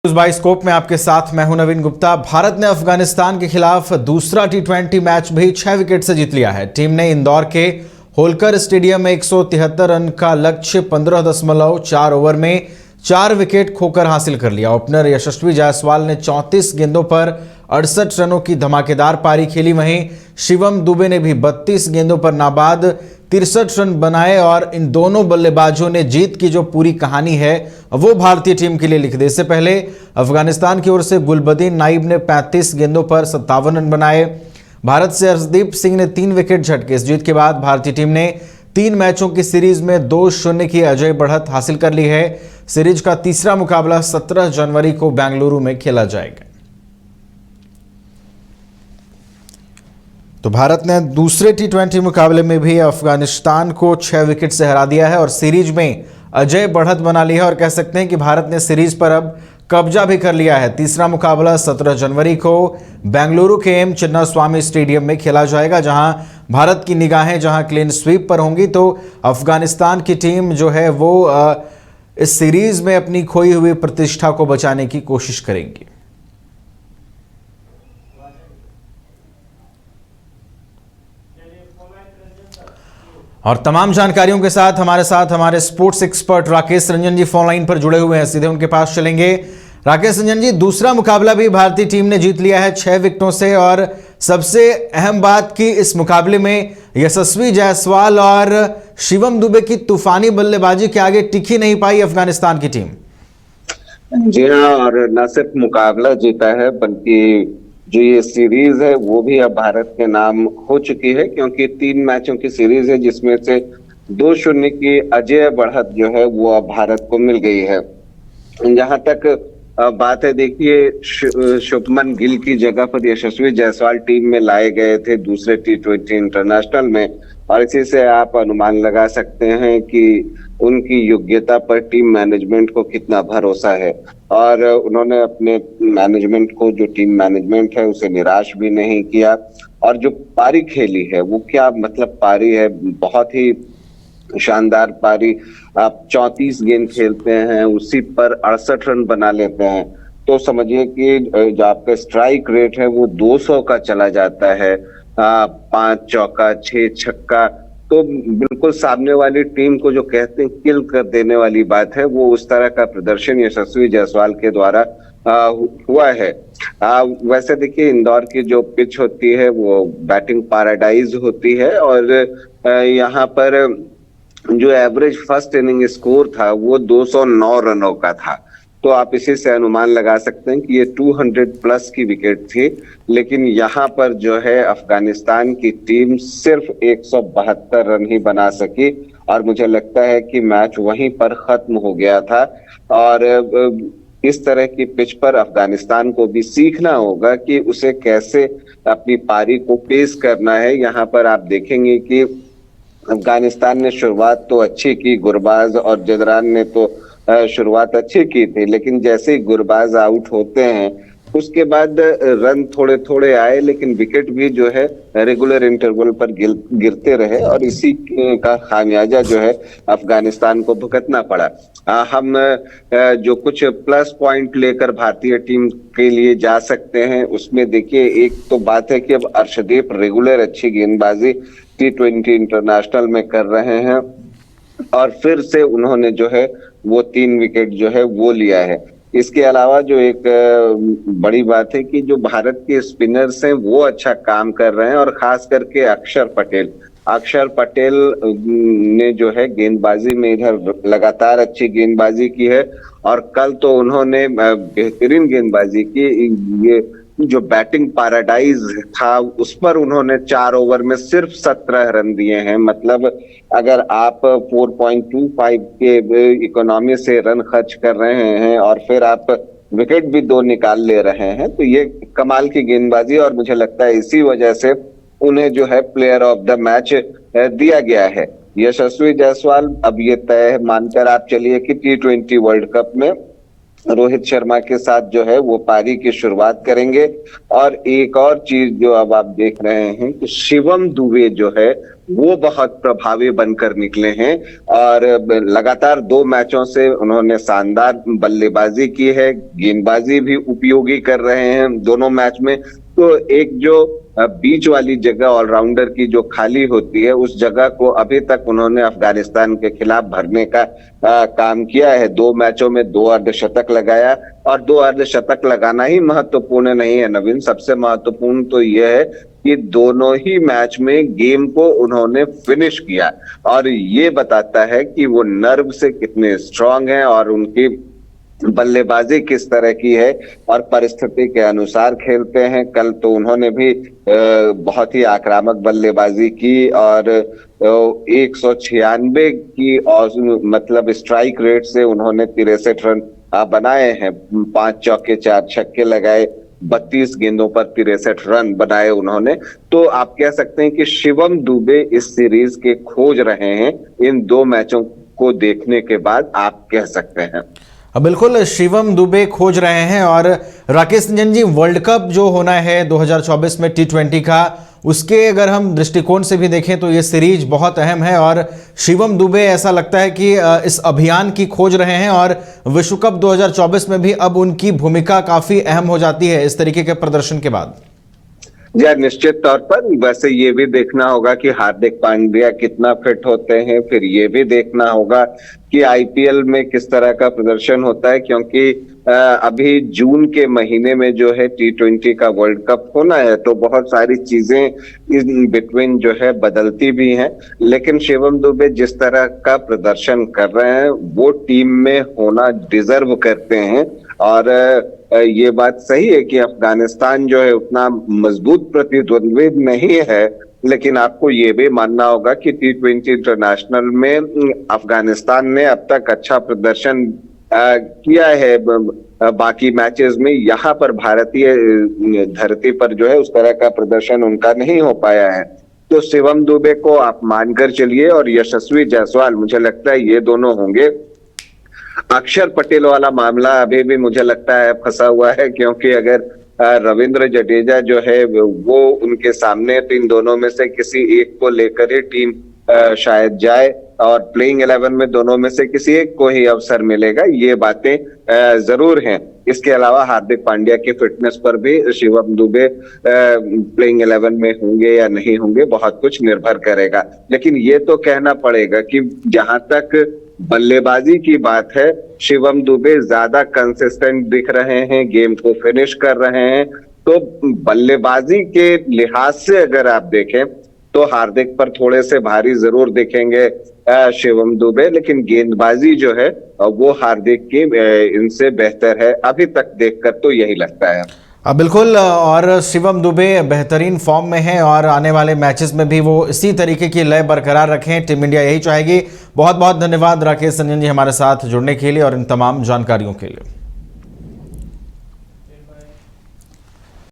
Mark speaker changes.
Speaker 1: उस बाइस्कोप में आपके साथ मैं हूं नवीन गुप्ता। भारत ने अफगानिस्तान के खिलाफ दूसरा टी20 मैच भी 6 विकेट से जीत लिया है। टीम ने इंदौर के होलकर स्टेडियम में 173 रन का लक्ष्य 15.4 ओवर में 4 विकेट खोकर हासिल कर लिया। ओपनर यशस्वी जायसवाल ने 34 गेंदों पर 68 रनों की धमाकेदार पारी खेली। वहीं शिवम दुबे ने भी 32 गेंदों पर नाबाद 63 रन बनाए और इन दोनों बल्लेबाजों ने जीत की जो पूरी कहानी है वो भारतीय टीम के लिए लिख दी। इससे पहले अफगानिस्तान की ओर से गुलबदीन नाइब ने 35 गेंदों पर 57 रन बनाए। भारत से अर्शदीप सिंह ने 3 विकेट झटके। इस जीत के बाद भारतीय टीम ने 3 मैचों की सीरीज में 2-0 की अजय बढ़त हासिल कर ली है। सीरीज का तीसरा मुकाबला 17 जनवरी को बेंगलुरु में खेला जाएगा। तो भारत ने दूसरे टी20 मुकाबले में भी अफगानिस्तान को 6 विकेट से हरा दिया है और सीरीज में अजय बढ़त बना ली है और कह सकते हैं कि भारत ने सीरीज पर अब कब्जा भी कर लिया है। तीसरा मुकाबला 17 जनवरी को बेंगलुरु के एम चिन्नास्वामी स्टेडियम में खेला जाएगा, जहां भारत की निगाहें जहां क्लीन स्वीप पर होंगी तो अफगानिस्तान की टीम जो है वो इस सीरीज में अपनी खोई हुई प्रतिष्ठा को बचाने की कोशिश करेंगी। और तमाम जानकारियों के साथ हमारे स्पोर्ट्स एक्सपर्ट राकेश रंजन जी फोन लाइन पर जुड़े हुए हैं। सीधे उनके पास चलेंगे। राकेश रंजन जी, दूसरा मुकाबला भी भारतीय टीम ने जीत लिया है 6 विकेटों से और सबसे अहम बात कि इस मुकाबले में यशस्वी जायसवाल और शिवम दुबे की तूफानी बल्लेबाजी के आगे टिक ही नहीं पाई अफगानिस्तान की टीम।
Speaker 2: जी हाँ, और न सिर्फ मुकाबला जीता है बल्कि जो ये सीरीज है वो भी अब भारत के नाम हो चुकी है, क्योंकि 3 मैचों की सीरीज है जिसमें से 2-0 की अजय बढ़त जो है वो अब भारत को मिल गई है। जहां तक बात है, देखिए शुभमन गिल की जगह पर यशस्वी जायसवाल टीम में लाए गए थे दूसरे टी20 इंटरनेशनल में, और इसी से आप अनुमान लगा सकते हैं कि उनकी योग्यता पर टीम मैनेजमेंट को कितना भरोसा है। और उन्होंने अपने मैनेजमेंट को, जो टीम मैनेजमेंट है, उसे निराश भी नहीं किया। और जो पारी खेली है वो क्या मतलब पारी है, बहुत ही शानदार पारी। आप 34 गेंद खेलते हैं, उसी पर 68 रन बना लेते हैं, तो समझिए कि जो आपका स्ट्राइक रेट है वो 200 का चला जाता है। 5 चौका 6 छक्का, तो बिल्कुल सामने वाली टीम को जो कहते हैं किल कर देने वाली बात है, वो उस तरह का प्रदर्शन यशस्वी जायसवाल के द्वारा हुआ है। वैसे देखिए, इंदौर की जो पिच होती है वो बैटिंग पैराडाइज होती है, और यहाँ पर जो एवरेज फर्स्ट इनिंग स्कोर था वो 209 रनों का था। तो आप इसी से अनुमान लगा सकते हैं कि ये 200 प्लस की विकेट थी, लेकिन यहाँ पर जो है अफगानिस्तान की टीम सिर्फ 172 रन ही बना सकी, और मुझे लगता है कि मैच वहीं पर खत्म हो गया था। और इस तरह की पिच पर अफगानिस्तान को भी सीखना होगा कि उसे कैसे अपनी पारी को पेश करना है। यहाँ पर आप देखेंगे कि अफगानिस्तान ने शुरुआत तो अच्छी की, गुरबाज और जदरान ने तो शुरुआत अच्छी की थी, लेकिन जैसे ही गुरबाज आउट होते हैं उसके बाद रन थोड़े थोड़े आए, लेकिन विकेट भी जो है रेगुलर इंटरवल पर गिरते रहे, और इसी का खामियाजा जो है अफगानिस्तान को भुगतना पड़ा। हम जो कुछ प्लस पॉइंट लेकर भारतीय टीम के लिए जा सकते हैं, उसमें देखिए एक तो बात है कि अब अर्शदीप रेगुलर अच्छी गेंदबाजी टी20 इंटरनेशनल में कर रहे हैं, और फिर से उन्होंने जो है वो 3 विकेट जो है वो लिया है। इसके अलावा जो एक बड़ी बात है कि जो भारत के स्पिनर्स हैं वो अच्छा काम कर रहे हैं, और खास करके अक्षर पटेल ने जो है गेंदबाजी में इधर लगातार अच्छी गेंदबाजी की है, और कल तो उन्होंने बेहतरीन गेंदबाजी की। ये जो बैटिंग पैराडाइज था उस पर उन्होंने 4 ओवर में सिर्फ 17 रन दिए हैं। मतलब अगर आप 4.25 के इकोनॉमी से रन खर्च कर रहे हैं और फिर आप विकेट भी 2 निकाल ले रहे हैं, तो ये कमाल की गेंदबाजी, और मुझे लगता है इसी वजह से उन्हें जो है प्लेयर ऑफ द मैच दिया गया है। यशस्वी जायसवाल अब ये तय मानकर आप चलिए कि टी20 वर्ल्ड कप में रोहित शर्मा के साथ जो है वो पारी की शुरुआत करेंगे। और एक और चीज जो अब आप देख रहे हैं कि शिवम दुबे जो है वो बहुत प्रभावी बनकर निकले हैं और लगातार 2 मैचों से उन्होंने शानदार बल्लेबाजी की है, गेंदबाजी भी उपयोगी कर रहे हैं दोनों मैच में। तो एक जो बीच वाली जगह ऑलराउंडर की जो खाली होती है, उस जगह को अभी तक उन्होंने अफगानिस्तान के खिलाफ भरने का काम किया है। 2 मैचों में 2 अर्धशतक लगाया, और 2 अर्धशतक लगाना ही महत्वपूर्ण नहीं है नवीन, सबसे महत्वपूर्ण तो यह है कि दोनों ही मैच में गेम को उन्होंने फिनिश किया, और ये बताता है कि वो नर्व से कितने स्ट्रांग हैं और उनकी बल्लेबाजी किस तरह की है और परिस्थिति के अनुसार खेलते हैं। कल तो उन्होंने भी बहुत ही आक्रामक बल्लेबाजी की और 196 की और मतलब स्ट्राइक रेट से उन्होंने 63 रन बनाए हैं। 5 चौके 4 छक्के लगाए, 32 गेंदों पर 63 रन बनाए उन्होंने। तो आप कह सकते हैं कि शिवम दुबे इस सीरीज के खोज रहे हैं। इन 2 मैचों को देखने के बाद आप कह सकते हैं।
Speaker 1: बिल्कुल, शिवम दुबे खोज रहे हैं। और राकेश रंजन जी, वर्ल्ड कप जो होना है 2024 में T20 का, उसके अगर हम दृष्टिकोण से भी देखें तो ये सीरीज बहुत अहम है, और शिवम दुबे ऐसा लगता है कि इस अभियान की खोज रहे हैं, और विश्व कप 2024 में भी अब उनकी भूमिका काफी अहम हो जाती है इस तरीके के प्रदर्शन के बाद।
Speaker 2: जी, निश्चित तौर पर। वैसे ये भी देखना होगा कि हार्दिक पांड्या कितना फिट होते हैं, फिर ये भी देखना होगा कि आईपीएल में किस तरह का प्रदर्शन होता है, क्योंकि अभी जून के महीने में जो है T20 का वर्ल्ड कप होना है, तो बहुत सारी चीजें इन बिटवीन जो है बदलती भी हैं। लेकिन शिवम दुबे जिस तरह का प्रदर्शन कर रहे हैं, वो टीम में होना डिजर्व करते हैं। और ये बात सही है कि अफगानिस्तान जो है उतना मजबूत प्रतिद्वंद्वी नहीं है, लेकिन आपको ये भी मानना होगा कि T20 इंटरनेशनल में अफगानिस्तान ने अब तक अच्छा प्रदर्शन किया है। बाकी मैचेस में यहाँ पर भारतीय धरती पर जो है उस तरह का प्रदर्शन उनका नहीं हो पाया है। तो शिवम दुबे को आप मानकर चलिए, और यशस्वी जायसवाल, मुझे लगता है ये दोनों होंगे। अक्षर पटेल वाला मामला अभी भी मुझे लगता है फंसा हुआ है, क्योंकि अगर रविंद्र जडेजा जो है वो उनके सामने, तो इन दोनों में से किसी एक को लेकर ही टीम शायद जाए, और प्लेइंग 11 में दोनों में से किसी एक को ही अवसर मिलेगा। ये बातें जरूर हैं। इसके अलावा हार्दिक पांड्या की फिटनेस पर भी शिवम दुबे प्लेइंग 11 में होंगे या नहीं होंगे, बहुत कुछ निर्भर करेगा। लेकिन ये तो कहना पड़ेगा कि जहां तक बल्लेबाजी की बात है, शिवम दुबे ज्यादा कंसिस्टेंट दिख रहे हैं, गेम को फिनिश कर रहे हैं। तो बल्लेबाजी के लिहाज से अगर आप देखें तो हार्दिक पर थोड़े से भारी जरूर दिखेंगे शिवम दुबे, लेकिन गेंदबाजी जो है वो हार्दिक की इनसे बेहतर है अभी तक देखकर, तो यही लगता है।
Speaker 1: बिल्कुल, और शिवम दुबे बेहतरीन फॉर्म में हैं, और आने वाले मैचेस में भी वो इसी तरीके की लय बरकरार रखें, टीम इंडिया यही चाहेगी। बहुत बहुत धन्यवाद राकेश रंजन जी हमारे साथ जुड़ने के लिए और इन तमाम जानकारियों के लिए।